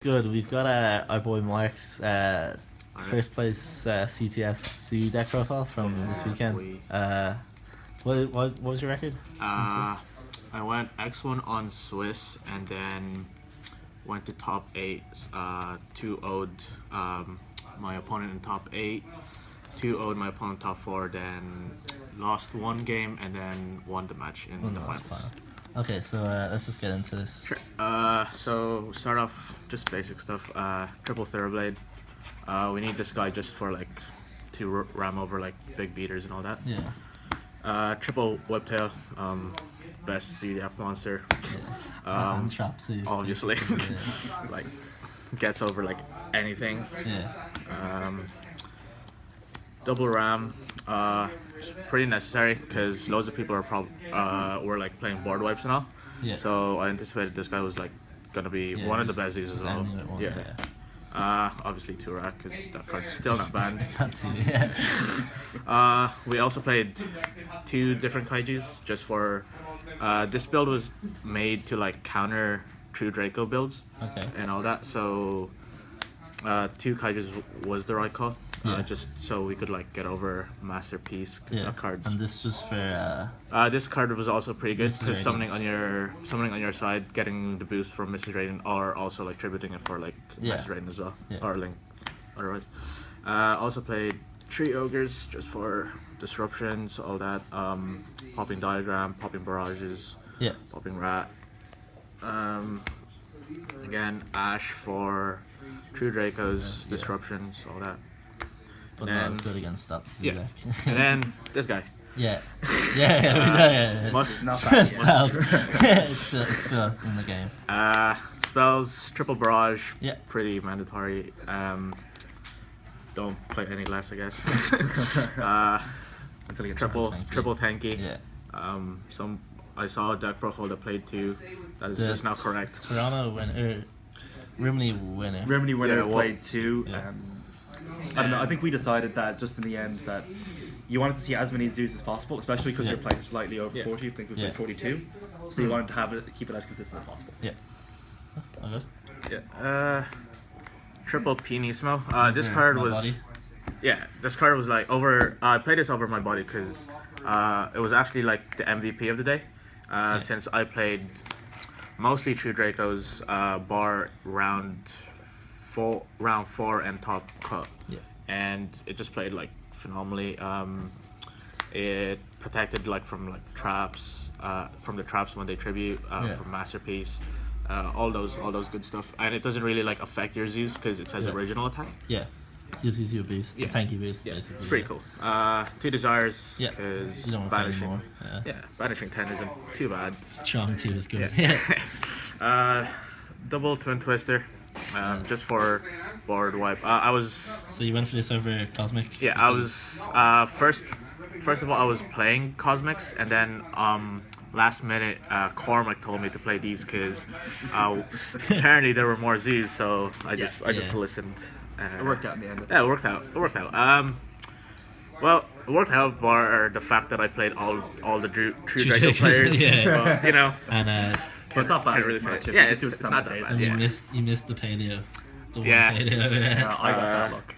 Good. We've got our boy Mark's Alright. first place CTS C deck profile from Yeah, this weekend. boy. What was your record? I went X1 on Swiss and then went to top 8. 2-0'd my opponent in top 8. 2-0'd my opponent top 4. Then lost one game and then won the match in the finals. Okay, so let's just get into this. Sure. So start off just basic stuff. Triple Thoroughblade. We need this guy just for like to ram over like big beaters and all that. Yeah. Triple Whiptail. Best CDF monster. Hand trap, so Obviously, yeah. like gets over like anything. Yeah. Double Ram. It's pretty necessary because loads of people were like playing board wipes and all. Yeah. So I anticipated this guy was like gonna be one of the best as well. ending with one, Yeah. Obviously Turak because that card's still not banned. It's not too, yeah. We also played 2 different kaijus just for. This build was made to like counter True Draco builds Okay. and all that. So 2 kaijus was the right call. Yeah. Just so we could like get over Masterpiece. Yeah. That card's. And this was for This card was also pretty good Mrs. because summoning Radiance. on your side, getting the boost from Mrs. Radiant, or also like tributing it for like Yeah. Mrs. Radiant as well, Yeah. or Link. Otherwise, also played 3 ogres just for disruptions, all that. Popping diagram, popping barrages, yeah. popping rat. Again, Ash for True Dracos, disruptions, all that. But And- not as good against that Z Yeah. deck. And then this guy. yeah. Yeah. Must Not bad. Spells. It's in the game. Spells, triple barrage, Yeah. pretty mandatory. Don't play any less, I guess. Until you get triple tanky. Yeah. I saw a deck profile that played 2. That is The just not correct. Toronto winner. Rimley winner. Rimini winner Yeah, well- played 2. Yeah. I don't know. I think we decided that just in the end that you wanted to see as many Zeus as possible, especially because Yeah. you're playing slightly over Yeah. 40. I think we Yeah. played 42. So you wanted to have it, keep it as consistent as possible. Yeah. Okay. Yeah. Triple Pianissimo. This card My was. body. Yeah, this card was like over. I played this over my body because it was actually like the MVP of the day. Since I played mostly True Dracos, bar round 4 and top cut, Yeah. and it just played like phenomenally. It protected like from like traps, from the traps when they tribute, Yeah. from Masterpiece, all those good stuff, and it doesn't really like affect your Zeus because it says Yeah. original attack. Yeah. Gives you a boost. Yeah. A tanky boost, Yeah, basically. it's pretty cool. 2 desires Yeah. because You don't want to play banishing. anymore. Yeah. Yeah, banishing 10 isn't too bad. Charm 2 is good. Yeah. Yeah. Double Twin Twister, just for board wipe. I was So you went for this over Cosmic? yeah, I was first of all I was playing Cosmics, and then last minute Cormac told me to play these because apparently there were more Z's, so I just Yeah. listened. It worked out in the end. Yeah, it worked out. Well, it worked out bar the fact that I played all the True Draco Dracos, players. yeah. Well, you know, And But it's not bad. can't really It's say matchup. it. You Yeah, just do it it's some not that days. bad. and Yeah. you missed the paleo. The one Yeah. paleo. Yeah, I got that luck.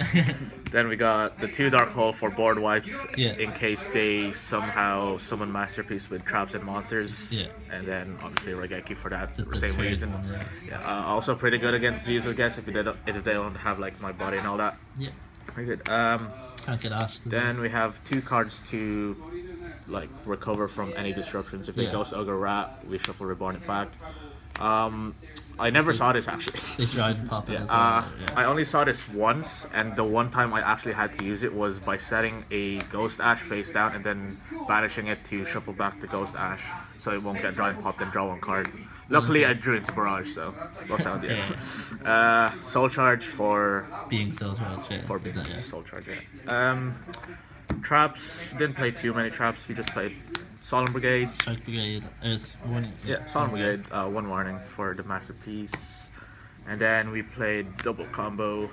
Then we got the 2 Dark Hole for board wipes Yeah. in case they somehow summon Masterpiece with traps and monsters. Yeah. And then obviously Regeki for that The same third reason. one, yeah. Yeah. Also pretty good against Zeus, I guess, if they don't have like my body and all that. Yeah. Pretty good. Can't get Ash. Then we have 2 cards to like recover from any disruptions. If they Yeah. Ghost Ogre Rat, we shuffle Reborn it back. I never saw this actually. They tried and pop it Yeah. as well. I only saw this once, and the one time I actually had to use it was by setting a Ghost Ash face down and then banishing it to shuffle back the Ghost Ash, so it won't get Giant Popped and draw 1 card. Luckily, I drew into Barrage, so worked out in the end. Soul Charge for Being so charged. Yeah. being Yeah. Soul Charge. Yeah. Traps, didn't play too many traps. We just played Solemn Brigade. Strike Brigade. There's one. Yeah, Solemn Brigade. 1 warning for the Masterpiece, and then we played double combo.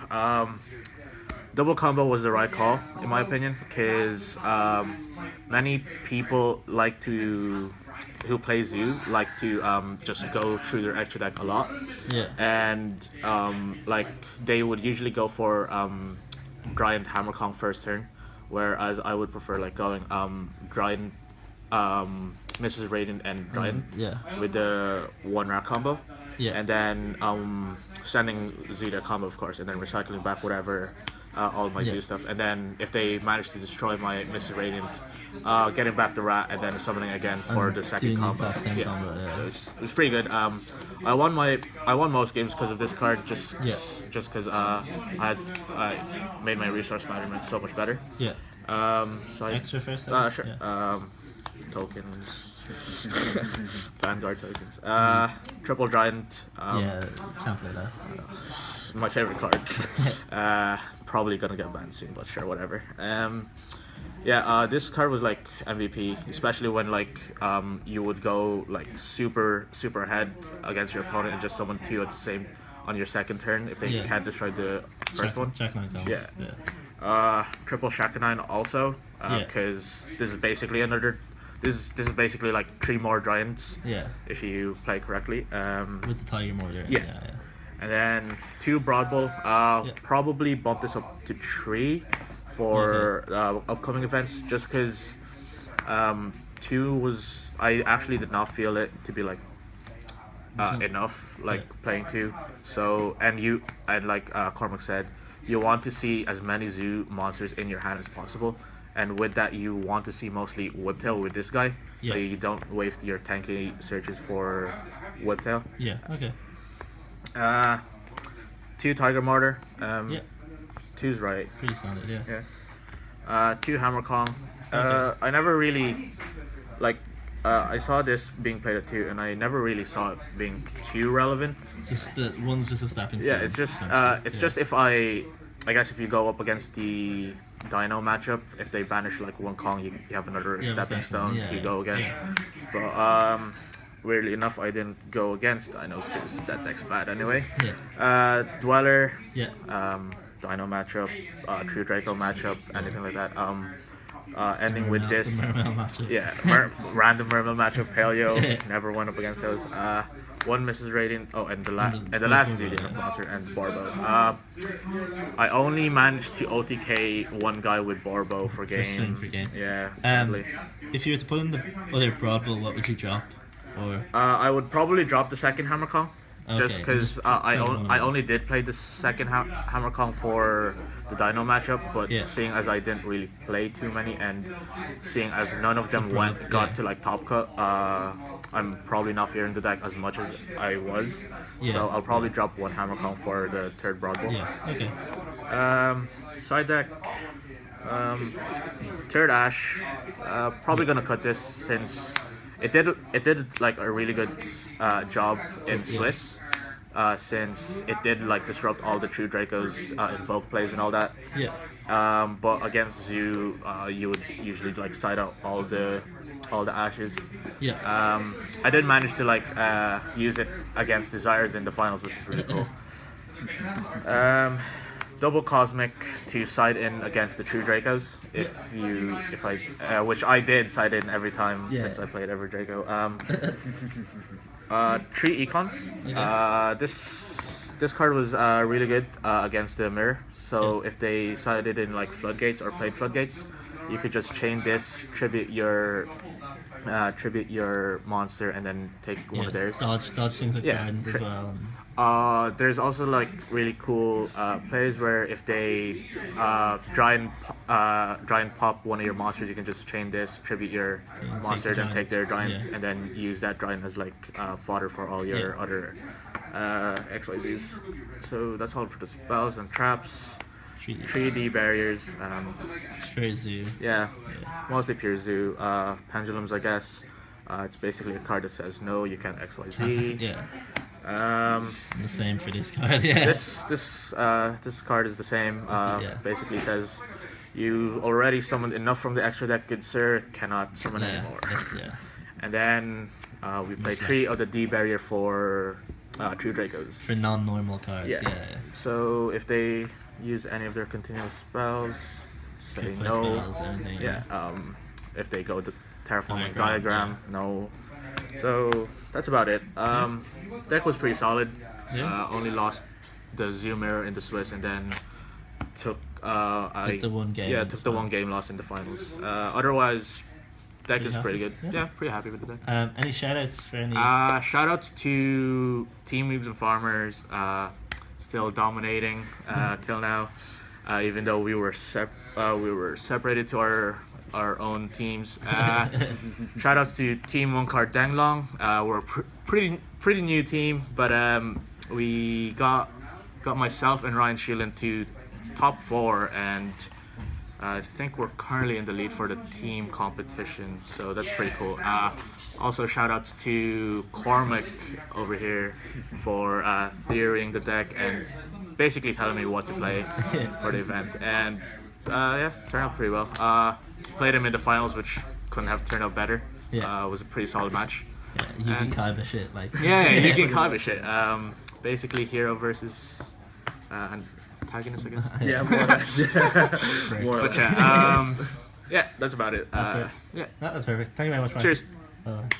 Double combo was the right call in my opinion because many people like to who play Zoo like to just go through their extra deck a lot, Yeah. and like they would usually go for Giant Hammer Kong first turn, whereas I would prefer like going Giant, Mrs. Radiant and Giant Yeah. with the one rat combo. Yeah. And then sending Zeta combo, of course, and then recycling back whatever, all my Zoo Yes. stuff. And then if they manage to destroy my Mrs. Radiant, getting back the rat and then summoning again for the second doing the combo. exact same Yeah. combo, yeah. It was pretty good. I won most games because of this card, just Yeah. because I made my resource management so much better. Yeah. So I, Extra first. sure. Yeah. Tokens. Vanguard tokens. Triple Giant. Yeah. Can't play that. My favorite card. Probably gonna get banned soon, but sure, whatever. This card was like MVP, especially when like you would go like super ahead against your opponent and just summon two at the same on your second turn if they Yeah. can't destroy the first one. Check my combo. Yeah. Yeah. Triple Shakanine also, Yeah. because this is basically another. This is basically like three more giants Yeah. if you play correctly. With the Tiger Mortar. Yeah. Yeah. And then two Broad Bull. Probably bump this up to 3 for upcoming events, just because 2 was, I actually did not feel it to be like enough, like playing 2. So and like Cormac said, you want to see as many Zoo monsters in your hand as possible, and with that you want to see mostly Whiptail with this guy, so Yeah. you don't waste your tanky searches for Whiptail. Yeah. Okay. 2 Tiger Mortar. Yeah. 2's right. Pretty solid. Yeah. Yeah. 2 Hammer Kong. Okay. I never really like. I saw this being played at 2, and I never really saw it being too relevant. It's just the one's just a stepping stone. Yeah, it's just if I guess if you go up against the Dino matchup, if they banish like one Kong, you have another You have a stepping second, stone yeah, to go against. yeah. But weirdly enough, I didn't go against Dinos because that deck's bad anyway. Yeah. Dweller, Yeah. Dino matchup, True Draco matchup, anything like that. Ending with this. The Mermail matchup. Yeah, random Mermail matchup, Paleo, Yeah. never went up against those. One Mrs. Radiant, and the last Borbo, Zodiac yeah. monster, and Borbo. I only managed to OTK one guy with Borbo for game. swing for game. Yeah, sadly. If you were to put in the other Broad Bull, what would you drop? Or I would probably drop the second Hammer Kong. Just Okay, because just I play one. only did play the second Hammer Kong for the Dino matchup, but Yeah. seeing as I didn't really play too many, and seeing as none of them Broad- got yeah. to like top cut, I'm probably not fearing the deck as much as I was. Yeah. So I'll probably drop one Hammer Kong for the third Broad Bull. yeah. Okay. Side deck, third Ash. Probably gonna cut this since it did like a really good job in Swiss. Since it did like disrupt all the True Dracos invoke plays and all that. Yeah. But against Zoo, you would usually like side out all the ashes. Yeah. I did manage to like use it against Desires in the finals, which was really cool. Double Cosmic to side in against the True Dracos. Which I did side in every time Yeah. since I played every Draco. 3 Econs. Okay. This card was really good against the Mirror. So Yeah. if they sided in like Floodgates or played Floodgates, you could just chain this, tribute your monster, and then take one of theirs. Dodge things like Yeah, Trident as well. There's also like really cool plays where if they try and pop one of your monsters, you can just chain this, tribute your take monster, the then giant. take their giant, Yeah. and then use that giant as like fodder for all your Yeah. other XYZs. So that's all for the spells and traps. 3D. 3D barriers. Very Zoo. Yeah, mostly pure Zoo. Pendulums, I guess. It's basically a card that says no, you can't XYZ. Yeah. The same for this card. Yeah. This card is the same. Yeah. Basically says you already summoned enough from the extra deck, good sir, cannot summon Yeah. anymore. Yeah. And then we play 3 of the D barrier for True Dracos. For non-normal cards. Yeah. Yeah. So if they use any of their continuous spells, say Could play no. spells, anything, Yeah. If they go the Terraforming Diagram, Diagram, no. So that's about it. Deck was pretty solid. Yeah. Only lost the Zoom mirror in the Swiss, and then took Took the one game Yeah, in the took the one game loss in the finals. Otherwise, deck Pretty is happy? pretty good. Yeah. Yeah, pretty happy with the deck. Any shout outs for any? Shout outs to Team Weebs and Farmers, still dominating till now, even though we were separated to our own teams. Shout outs to Team One Card Danglong. We're a pretty new team, but we got myself and Ryan Sheelan to top 4, and I think we're currently in the lead for the team competition, so that's pretty cool. Also, shout outs to Cormac over here for theorying the deck and basically telling me what to play for the event. And yeah, turned out pretty well. Played him in the finals, which couldn't have turned out better. Yeah. It was a pretty solid match. Yeah, you can and- kind of shit like. Yeah, you can call it shit. Basically, hero versus antagonist, I guess. Yeah, more or less. More or But less. yeah, yeah, that's about it. That's it. Yeah. That was perfect. Thank you very much, Mike. Cheers. Bye.